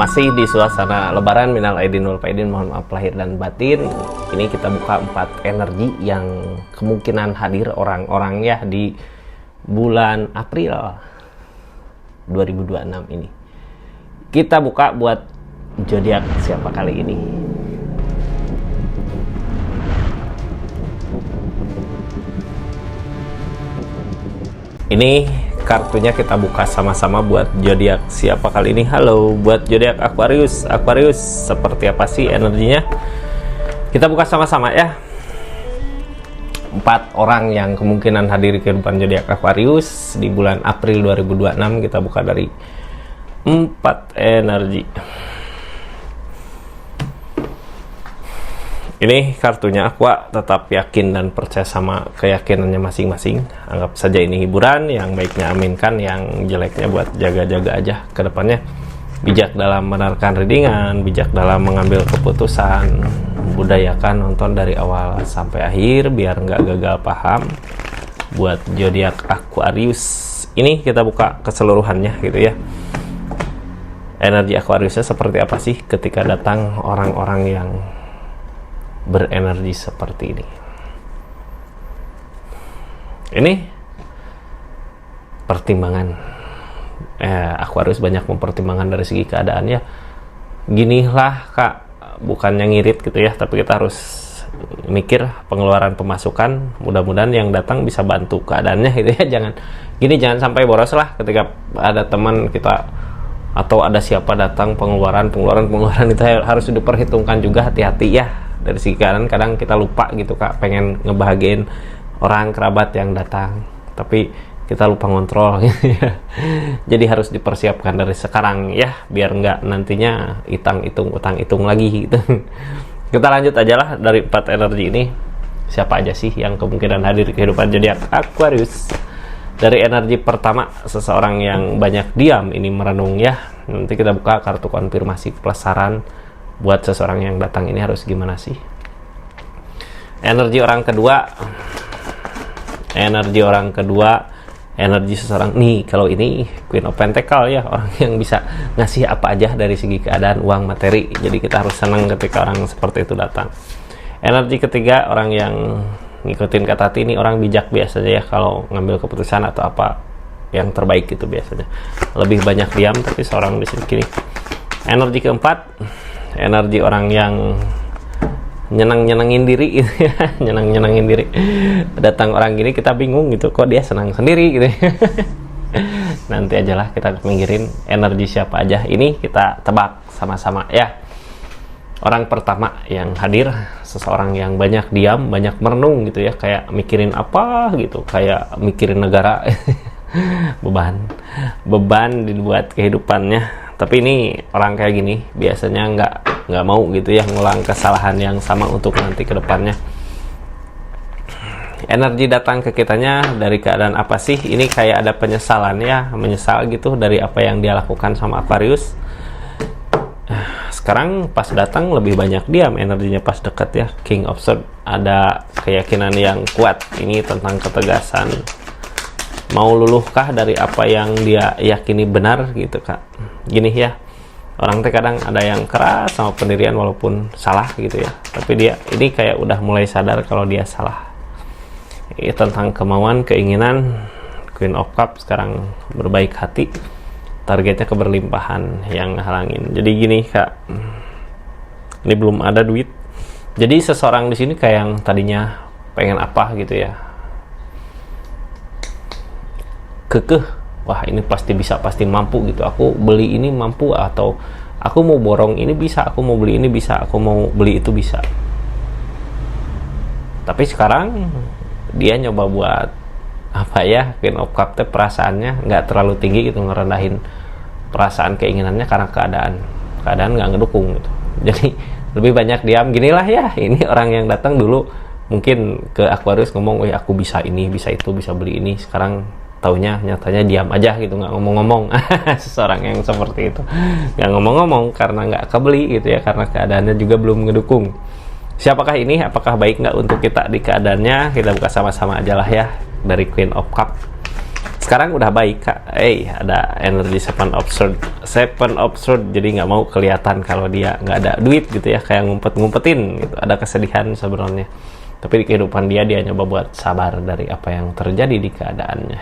Masih di suasana lebaran, minal aidin wal faidin, mohon maaf lahir dan batin. Ini kita buka 4 energi yang kemungkinan hadir orang-orang ya di bulan April 2026 ini. Kita buka buat zodiak siapa kali ini. Ini kartunya kita buka sama-sama buat zodiak siapa kali ini. Halo buat zodiak Aquarius. Aquarius seperti apa sih energinya? Kita buka sama-sama ya. 4 orang yang kemungkinan hadir di kehidupan zodiak Aquarius di bulan April 2026. Kita buka dari 4 energi. Ini kartunya Aqua tetap yakin dan percaya sama keyakinannya masing-masing. Anggap saja ini hiburan, yang baiknya aminkan, yang jeleknya buat jaga-jaga aja ke depannya. Bijak dalam menerangkan readingan, bijak dalam mengambil keputusan, budayakan nonton dari awal sampai akhir biar nggak gagal paham. Buat zodiak Aquarius ini kita buka keseluruhannya gitu ya. Energi Aquariusnya seperti apa sih ketika datang orang-orang yang berenergi seperti ini. Ini pertimbangan. Aquarius banyak mempertimbangkan dari segi keadaan ya. Ginilah kak, bukannya ngirit gitu ya, tapi kita harus mikir pengeluaran pemasukan. Mudah-mudahan yang datang bisa bantu keadaannya gitu ya. Jangan sampai boros lah ketika ada teman kita atau ada siapa datang, pengeluaran itu harus diperhitungkan juga, hati-hati ya. Dari segi kadang kita lupa gitu kak, pengen ngebahagiain orang kerabat yang datang tapi kita lupa ngontrol gitu ya. Jadi harus dipersiapkan dari sekarang ya, biar nggak nantinya utang hitung lagi gitu. Kita lanjut aja lah dari 4 energi ini. Siapa aja sih yang kemungkinan hadir di kehidupan zodiak Aquarius? Dari energi pertama, seseorang yang banyak diam, ini merenung ya. Nanti kita buka kartu konfirmasi plus saran buat seseorang yang datang ini harus gimana sih. Energi orang kedua, energi seseorang nih, kalau ini Queen of Pentacle ya, orang yang bisa ngasih apa aja dari segi keadaan, uang, materi. Jadi kita harus senang ketika orang seperti itu datang. Energi ketiga, orang yang ngikutin kata hati, ini orang bijak biasanya ya, kalau ngambil keputusan atau apa yang terbaik itu biasanya lebih banyak diam, tapi seorang di sini kiri. Energi keempat, energi orang yang nyenangin diri gitu ya. nyenangin diri. Datang orang gini kita bingung gitu, kok dia senang sendiri gitu ya. Nanti aja lah kita mikirin energi siapa aja. Ini kita tebak sama-sama ya. Orang pertama yang hadir, seseorang yang banyak diam, banyak merenung gitu ya, kayak mikirin apa gitu, kayak mikirin negara. beban dibuat kehidupannya. Tapi ini orang kayak gini biasanya nggak mau gitu ya ngulang kesalahan yang sama untuk nanti ke depannya. Energi datang ke kitanya dari keadaan apa sih? Ini kayak ada penyesalan ya, menyesal gitu dari apa yang dia lakukan sama Aquarius. Sekarang pas datang lebih banyak diam, energinya pas dekat ya. King of Swords, ada keyakinan yang kuat. Ini tentang ketegasan. Mau luluhkah dari apa yang dia yakini benar gitu kak. Gini ya, orang teh kadang ada yang keras sama pendirian walaupun salah gitu ya, tapi dia ini kayak udah mulai sadar kalau dia salah. Ini tentang kemauan, keinginan. Queen of Cups sekarang berbaik hati, targetnya keberlimpahan yang halangin. Jadi gini kak, ini belum ada duit, jadi seseorang di sini kayak yang tadinya pengen apa gitu ya, kekeh, wah ini pasti bisa, pasti mampu gitu, aku beli ini mampu, atau aku mau borong ini bisa, aku mau beli ini bisa, aku mau beli itu bisa. Tapi sekarang dia nyoba buat apa ya, Queen of Cups perasaannya nggak terlalu tinggi gitu, ngerendahin perasaan keinginannya karena keadaan nggak ngedukung gitu. Jadi lebih banyak diam. Ginilah ya, ini orang yang datang dulu mungkin ke Aquarius ngomong, wih aku bisa ini, bisa itu, bisa beli ini. Sekarang taunya nyatanya diam aja gitu, nggak ngomong-ngomong. Seseorang yang seperti itu nggak ngomong-ngomong karena nggak kebeli gitu ya, karena keadaannya juga belum ngedukung. Siapakah ini? Apakah baik nggak untuk kita di keadaannya? Kita buka sama-sama aja lah ya dari Queen of Cups. Sekarang udah baik kak, ada energi seven of sword, jadi nggak mau kelihatan kalau dia nggak ada duit gitu ya, kayak ngumpet-ngumpetin gitu, ada kesedihan sebenarnya. Tapi di kehidupan dia nyoba buat sabar dari apa yang terjadi di keadaannya.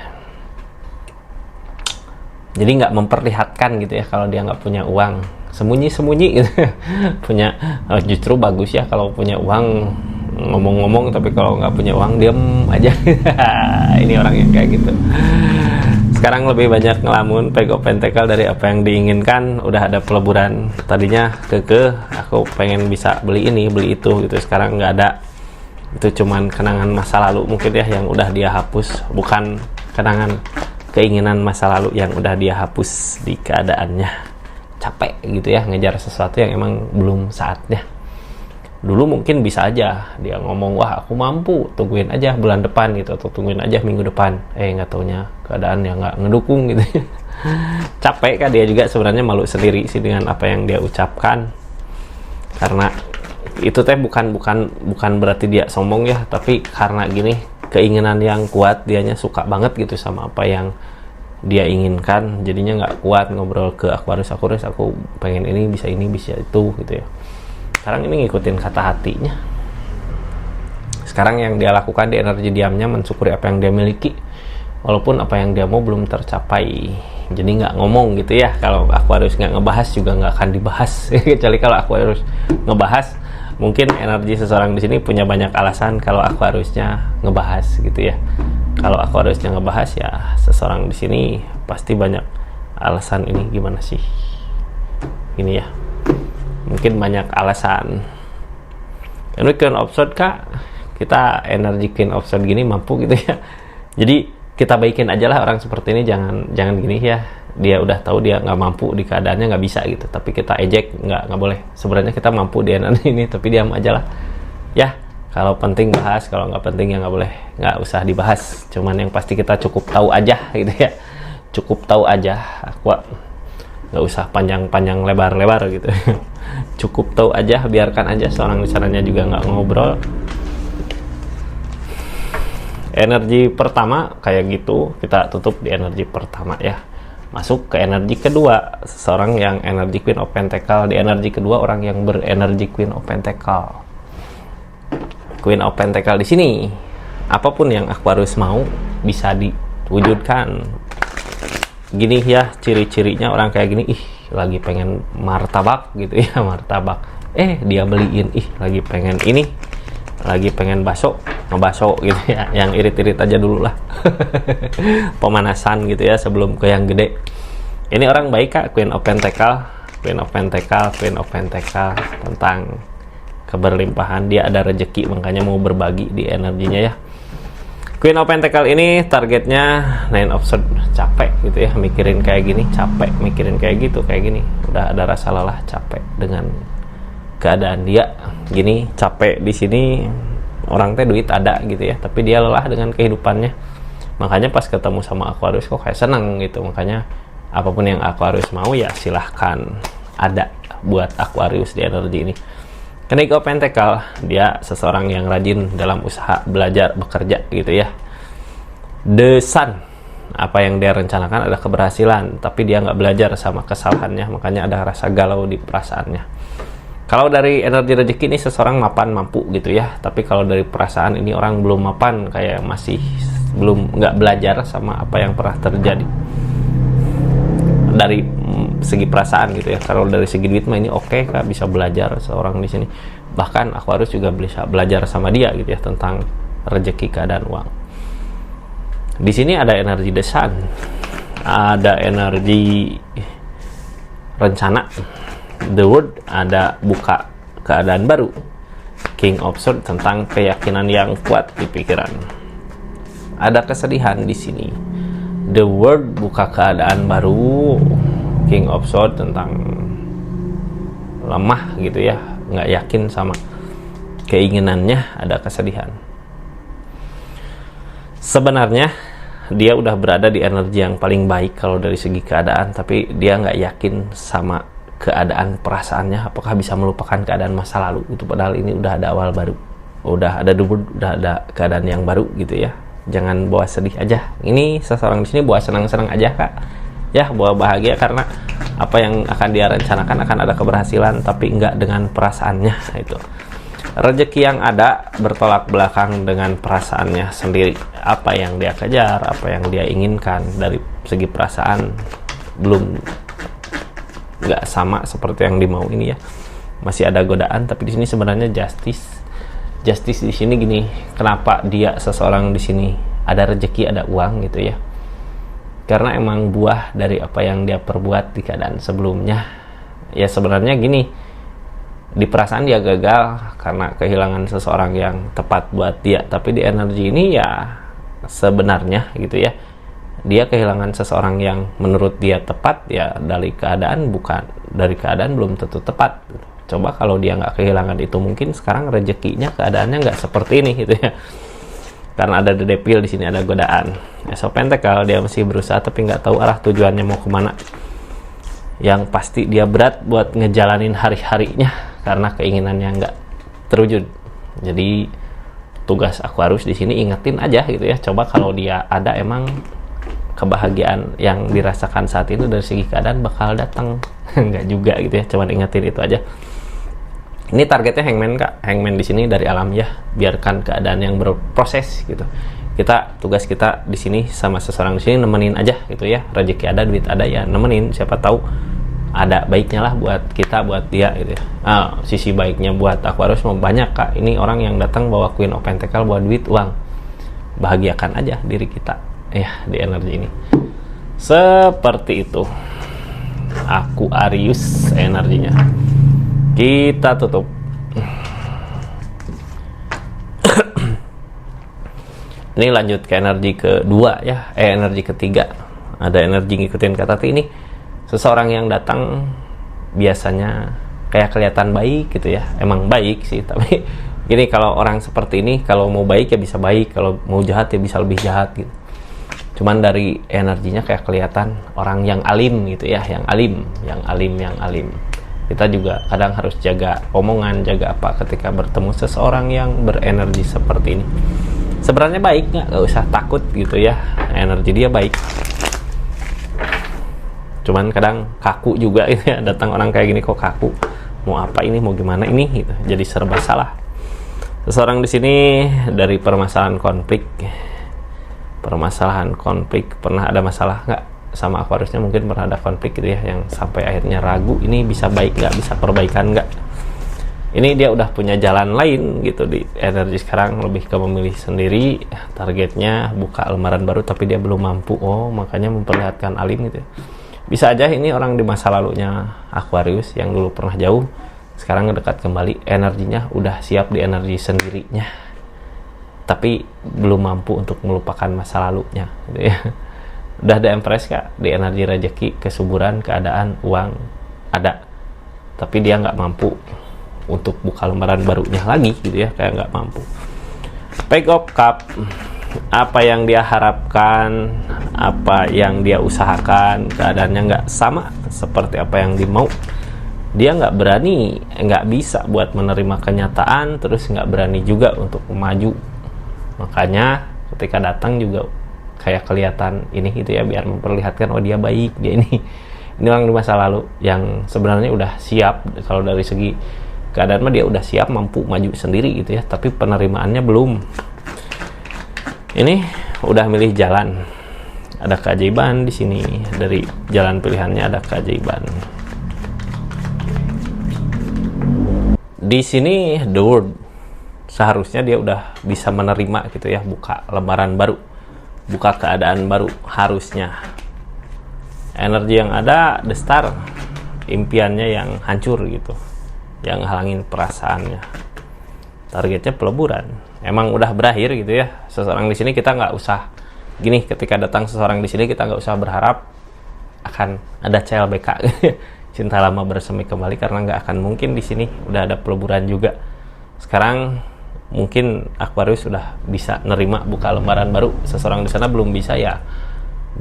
Jadi nggak memperlihatkan gitu ya kalau dia nggak punya uang, sembunyi-sembunyi gitu. Punya, justru bagus ya kalau punya uang ngomong-ngomong, tapi kalau nggak punya uang diem aja. Ini orang yang kayak gitu. Sekarang lebih banyak ngelamun, pego pentakel dari apa yang diinginkan. Udah ada peleburan, tadinya aku pengen bisa beli ini beli itu gitu, sekarang nggak ada. Itu cuman kenangan masa lalu mungkin ya yang udah dia hapus, bukan kenangan keinginan masa lalu yang udah dia hapus di keadaannya. Capek gitu ya ngejar sesuatu yang emang belum saatnya. Dulu mungkin bisa aja dia ngomong, wah aku mampu, tungguin aja bulan depan gitu, atau tungguin aja minggu depan. Nggak taunya keadaan yang nggak ngedukung gitu. Capek kan dia juga sebenarnya, malu sendiri sih dengan apa yang dia ucapkan. Karena itu teh bukan berarti dia sombong ya, tapi karena gini, keinginan yang kuat, dianya suka banget gitu sama apa yang dia inginkan, jadinya nggak kuat ngobrol ke Aquarius, aku pengen ini bisa itu gitu ya. Sekarang ini ngikutin kata hatinya. Sekarang yang dia lakukan di energi diamnya, mensyukuri apa yang dia miliki, walaupun apa yang dia mau belum tercapai. Jadi nggak ngomong gitu ya. Kalau Aquarius nggak ngebahas juga nggak akan dibahas. Kecuali kalau Aquarius ngebahas, mungkin energi seseorang di sini punya banyak alasan kalau Aquariusnya ngebahas gitu ya. Kalau Aquariusnya ngebahas ya, seseorang di sini pasti banyak alasan. Ini gimana sih? Ini ya. Mungkin banyak alasan. Ini Queen of Swords kak, kita energi Queen of Swords gini mampu gitu ya. Jadi kita baikin aja lah orang seperti ini, jangan gini ya. Dia udah tahu dia nggak mampu di keadaannya, nggak bisa gitu, tapi kita ejek, nggak boleh. Sebenarnya kita mampu di energi ini, tapi diam aja lah. Ya, kalau penting bahas, kalau nggak penting ya nggak usah dibahas. Cuman yang pasti kita cukup tahu aja gitu ya. Cukup tahu aja. Nggak usah panjang-panjang lebar-lebar gitu. Cukup tahu aja, biarkan aja seorang misalnya juga nggak ngobrol. Energi pertama kayak gitu, kita tutup di energi pertama ya. Masuk ke energi kedua, seseorang yang energi Queen of Pentacle. Di energi kedua, orang yang berenergi Queen of Pentacle. Queen of Pentacle di sini, apapun yang Aquarius mau bisa diwujudkan. Gini ya, ciri-cirinya orang kayak gini, lagi pengen martabak gitu ya, martabak. Dia beliin, lagi pengen ini, lagi pengen ngebaso gitu ya, yang irit-irit aja dulu lah. Pemanasan gitu ya sebelum ke yang gede. Ini orang baik kak, Queen of Pentacle, tentang keberlimpahan. Dia ada rezeki, makanya mau berbagi di energinya ya. Queen of Pentacle ini targetnya Nine of Swords. Capek gitu ya mikirin kayak gini, capek mikirin kayak gitu, kayak gini. Udah ada rasa lelah, capek dengan keadaan dia gini, capek di sini. Orang teh duit ada gitu ya, tapi dia lelah dengan kehidupannya. Makanya pas ketemu sama Aquarius kok kayak senang gitu. Makanya apapun yang Aquarius mau ya silahkan ada buat Aquarius di energi ini. Karena Queen of Pentacle, dia seseorang yang rajin dalam usaha, belajar, bekerja gitu ya. The Sun, apa yang dia rencanakan ada keberhasilan, tapi dia nggak belajar sama kesalahannya, makanya ada rasa galau di perasaannya. Kalau dari energi rezeki ini seseorang mapan, mampu gitu ya, tapi kalau dari perasaan ini orang belum mapan, kayak masih nggak belajar sama apa yang pernah terjadi. Dari segi perasaan gitu ya. Kalau dari segi duit mah ini oke, Kak, bisa belajar seorang di sini. Bahkan Aquarius juga bisa belajar sama dia gitu ya tentang rezeki, keadaan uang. Di sini ada energi The Sun, ada energi rencana, The World, ada buka keadaan baru, King of Swords tentang keyakinan yang kuat di pikiran. Ada kesedihan di sini. The World buka keadaan baru, King of Swords tentang lemah gitu ya, nggak yakin sama keinginannya, ada kesedihan. Sebenarnya dia udah berada di energi yang paling baik kalau dari segi keadaan, tapi dia nggak yakin sama keadaan perasaannya, apakah bisa melupakan keadaan masa lalu itu, padahal ini udah ada awal baru, udah ada The World, udah ada keadaan yang baru gitu ya. jangan bawa sedih aja. Ini seseorang di sini bawa senang-senang aja kak, ya bawa bahagia, karena apa yang akan dia rencanakan akan ada keberhasilan, tapi enggak dengan perasaannya. Itu rezeki yang ada bertolak belakang dengan perasaannya sendiri. Apa yang dia kejar, apa yang dia inginkan dari segi perasaan belum nggak sama seperti yang dimau ini ya, masih ada godaan. Tapi di sini sebenarnya justice di sini gini, kenapa dia seseorang di sini ada rezeki, ada uang gitu ya, karena emang buah dari apa yang dia perbuat di keadaan sebelumnya. Ya sebenarnya gini, di perasaan dia gagal karena kehilangan seseorang yang tepat buat dia, tapi di energi ini ya sebenarnya gitu ya, dia kehilangan seseorang yang menurut dia tepat ya dari keadaan, bukan dari keadaan belum tentu tepat. Coba kalau dia nggak kehilangan itu, mungkin sekarang rezekinya keadaannya nggak seperti ini gitu ya, karena ada the devil di sini, ada godaan. Ace of Pentacle, dia masih berusaha tapi nggak tahu arah tujuannya mau kemana. Yang pasti dia berat buat ngejalanin hari-harinya karena keinginannya nggak terwujud. Jadi tugas Aquarius di sini ingetin aja gitu ya, coba kalau dia ada emang kebahagiaan yang dirasakan saat itu dari segi keadaan bakal datang. Nggak juga gitu ya, cuman ingetin itu aja. Ini targetnya Hangman kak, Hangman di sini dari alam ya, biarkan keadaan yang berproses gitu. Tugas kita di sini sama seseorang di sini nemenin aja gitu ya, rezeki ada, duit ada ya nemenin, siapa tahu ada baiknya lah buat kita, buat dia gitu ya. Sisi baiknya buat Aquarius mau banyak kak. Ini orang yang datang bawa Queen of Pentacle, bawa duit, uang. Bahagiakan aja diri kita ya di energi ini. Seperti itu Aquarius energinya. Kita tutup. Ini lanjut ke energi kedua ya, energi ketiga. Ada energi ngikutin kata ini. Seseorang yang datang biasanya kayak kelihatan baik gitu ya, emang baik sih, tapi gini, kalau orang seperti ini kalau mau baik ya bisa baik, kalau mau jahat ya bisa lebih jahat gitu. Cuman dari energinya kayak kelihatan orang yang alim gitu ya, yang alim. Kita juga kadang harus jaga omongan, jaga apa ketika bertemu seseorang yang berenergi seperti ini. Sebenarnya baik, nggak usah takut gitu ya, energi dia baik. Cuman kadang kaku juga gitu ya, datang orang kayak gini kok kaku, mau apa ini, mau gimana ini gitu, jadi serba salah. Seseorang di sini dari permasalahan konflik, pernah ada masalah nggak sama Aquariusnya? Mungkin pernah ada konflik gitu ya, yang sampai akhirnya ragu ini bisa baik nggak, bisa perbaikan nggak. Ini dia udah punya jalan lain gitu di energi sekarang, lebih ke memilih sendiri. Targetnya buka lembaran baru tapi dia belum mampu, makanya memperlihatkan alim gitu ya. Bisa aja ini orang di masa lalunya Aquarius yang dulu pernah jauh, sekarang ngedekat kembali, energinya udah siap di energi sendirinya, tapi belum mampu untuk melupakan masa lalunya gitu ya. Udah ada Empress kak, di energi rezeki, kesuburan, keadaan, uang ada, tapi dia nggak mampu untuk buka lembaran barunya lagi gitu ya, kayak nggak mampu. Page of Cup, apa yang dia harapkan, apa yang dia usahakan, keadaannya nggak sama seperti apa yang dimau. Dia nggak berani, nggak bisa buat menerima kenyataan, terus nggak berani juga untuk maju. Makanya ketika datang juga kayak kelihatan ini gitu ya, biar memperlihatkan dia baik, dia ini orang di masa lalu yang sebenarnya udah siap. Kalau dari segi keadaan mah dia udah siap, mampu maju sendiri gitu ya, tapi penerimaannya belum. Ini udah milih jalan, ada keajaiban di sini, dari jalan pilihannya ada keajaiban. Di sini the world, seharusnya dia udah bisa menerima gitu ya, buka lembaran baru, buka keadaan baru harusnya. Energi yang ada the star, impiannya yang hancur gitu, yang halangin perasaannya. Targetnya peleburan, emang udah berakhir gitu ya. Seseorang di sini kita nggak usah gini, ketika datang seseorang di sini kita nggak usah berharap akan ada CLBK cinta lama bersemi kembali, karena nggak akan mungkin. Di sini udah ada peleburan juga. Sekarang mungkin Aquarius sudah bisa nerima buka lembaran baru, seseorang di sana belum bisa, ya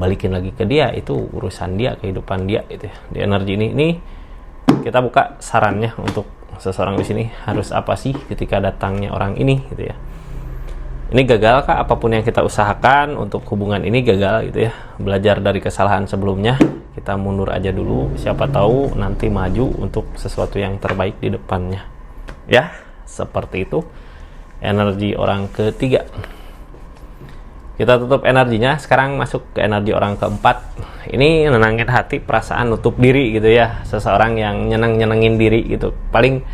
balikin lagi ke dia, itu urusan dia, kehidupan dia gitu ya. Di energi ini kita buka sarannya untuk seseorang di sini, harus apa sih ketika datangnya orang ini gitu ya. Ini gagal kah? Apapun yang kita usahakan untuk hubungan ini gagal gitu ya. Belajar dari kesalahan sebelumnya, kita mundur aja dulu. Siapa tahu nanti maju untuk sesuatu yang terbaik di depannya. Ya, seperti itu. Energi orang ketiga. Kita tutup energinya, sekarang masuk ke energi orang keempat. Ini nenangin hati, perasaan, nutup diri gitu ya. Seseorang yang nyenengin diri gitu. Paling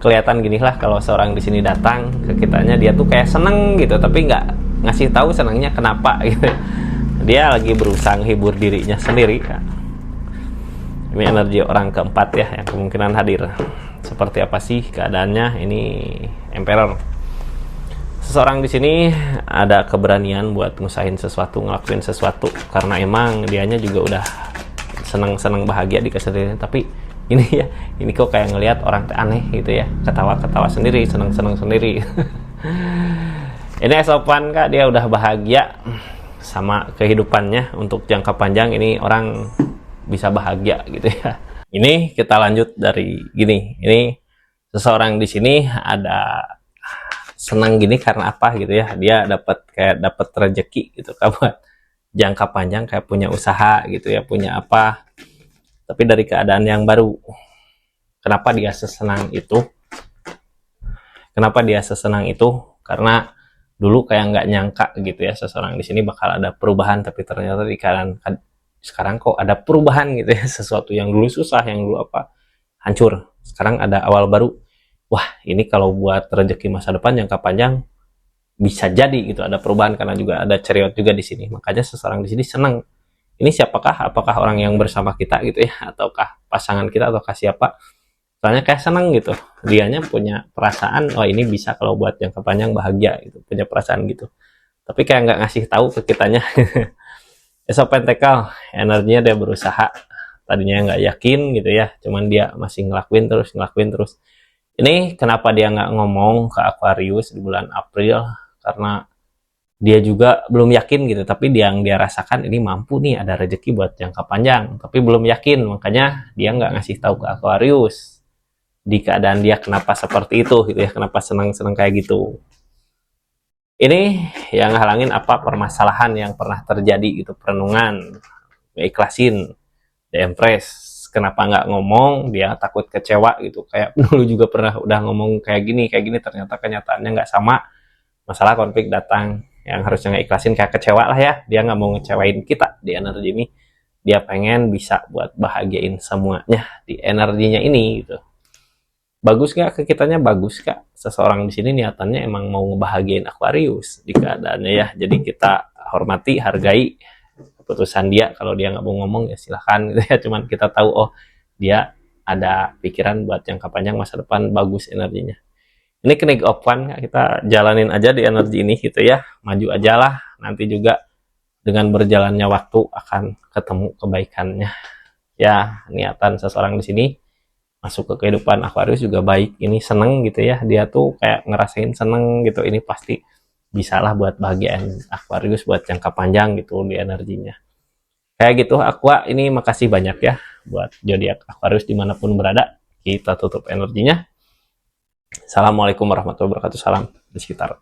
kelihatan gini lah kalau seorang di sini datang ke kitanya, dia tuh kayak seneng gitu, tapi nggak ngasih tahu senangnya kenapa gitu. Dia lagi berusaha menghibur dirinya sendiri. Ini energi orang keempat ya, yang kemungkinan hadir. Seperti apa sih keadaannya? Ini Emperor. Seseorang di sini ada keberanian buat ngusahin sesuatu, ngelakuin sesuatu, karena emang dianya juga udah seneng bahagia di kesendirian. Tapi ini ya, ini kok kayak ngelihat orang aneh gitu ya, ketawa sendiri, seneng sendiri. Ini esopan kak, dia udah bahagia sama kehidupannya untuk jangka panjang. Ini orang bisa bahagia gitu ya. Ini kita lanjut dari gini. Ini seseorang di sini ada senang gini karena apa gitu ya, dia dapat rezeki gitu kan, buat jangka panjang, kayak punya usaha gitu ya, punya apa, tapi dari keadaan yang baru. Kenapa dia sesenang itu? Karena dulu kayak nggak nyangka gitu ya, seseorang di sini bakal ada perubahan, tapi ternyata di keadaan sekarang kok ada perubahan gitu ya. Sesuatu yang dulu susah, yang dulu apa, hancur, sekarang ada awal baru. Wah, ini kalau buat rezeki masa depan jangka panjang bisa jadi gitu, ada perubahan, karena juga ada ceriot juga di sini. Makanya seseorang di sini senang. Ini siapakah? Apakah orang yang bersama kita gitu ya, ataukah pasangan kita, ataukah siapa? Soalnya kayak senang gitu. Dianya punya perasaan, oh ini bisa kalau buat jangka panjang bahagia gitu, punya perasaan gitu. Tapi kayak nggak ngasih tahu ke kitanya. Esok Pentacle, energinya dia berusaha. Tadinya nggak yakin gitu ya, cuman dia masih ngelakuin terus. Ini kenapa dia nggak ngomong ke Aquarius di bulan April? Karena dia juga belum yakin gitu, tapi yang dia rasakan ini mampu nih, ada rezeki buat jangka panjang, tapi belum yakin, makanya dia nggak ngasih tahu ke Aquarius di keadaan dia kenapa seperti itu gitu ya, kenapa senang-senang kayak gitu. Ini yang halangin apa, permasalahan yang pernah terjadi gitu, perenungan, ikhlasin, The Empress. Kenapa nggak ngomong? Dia takut kecewa gitu, kayak dulu juga pernah udah ngomong kayak gini, ternyata kenyataannya nggak sama. Masalah konflik datang, yang harusnya ikhlasin kayak kecewa lah ya, dia nggak mau ngecewain kita di energi ini. Dia pengen bisa buat bahagiain semuanya di energinya ini gitu. Bagus nggak ke kitanya? Bagus kak. Seseorang di sini niatannya emang mau ngebahagiain Aquarius di keadaannya ya, jadi kita hormati, hargai keputusan dia. Kalau dia nggak mau ngomong ya silahkan gitu ya, cuman kita tahu oh dia ada pikiran buat jangka panjang masa depan, bagus energinya. Ini Knight of Wands, kita jalanin aja di energi ini gitu ya, maju aja lah, nanti juga dengan berjalannya waktu akan ketemu kebaikannya ya. Niatan seseorang di sini masuk ke kehidupan Aquarius juga baik, ini seneng gitu ya, dia tuh kayak ngerasain seneng gitu, ini pasti bisalah buat bahagian Aquarius buat jangka panjang gitu di energinya. Kayak gitu Aqua, ini makasih banyak ya buat zodiak Aquarius dimanapun berada. Kita tutup energinya. Assalamualaikum warahmatullahi wabarakatuh. Salam di sekitar.